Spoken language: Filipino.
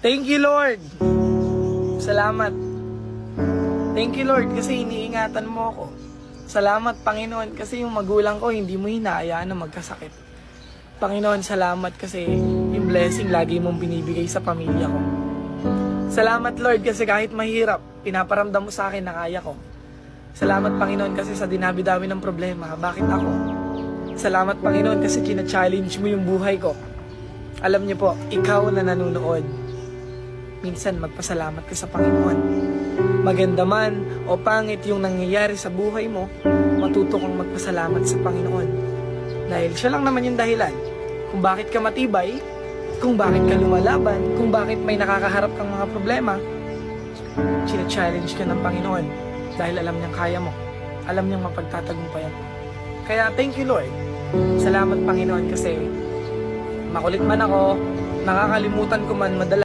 Thank you, Lord. Salamat. Thank you, Lord, kasi iniingatan mo ako. Salamat, Panginoon, kasi yung magulang ko hindi mo hinahayaan na magkasakit. Panginoon, salamat kasi yung blessing lagi mong binibigay sa pamilya ko. Salamat, Lord, kasi kahit mahirap, pinaparamdam mo sa akin na kaya ko. Salamat, Panginoon, kasi sa dinabi-dami ng problema, bakit ako? Salamat, Panginoon, kasi kina-challenge mo yung buhay ko. Alam niyo po, ikaw na nanonood, minsan magpasalamat ka sa Panginoon. Maganda man o pangit yung nangyayari sa buhay mo, matuto kang magpasalamat sa Panginoon. Dahil siya lang naman yung dahilan kung bakit ka matibay, kung bakit ka lumalaban, kung bakit may nakakaharap kang mga problema. China-challenge ka ng Panginoon dahil alam niyang kaya mo. Alam niyang mapagtatagumpayan mo. Kaya thank you, Lord. Salamat, Panginoon, kasi makulit man ako, nakakalimutan ko man madalas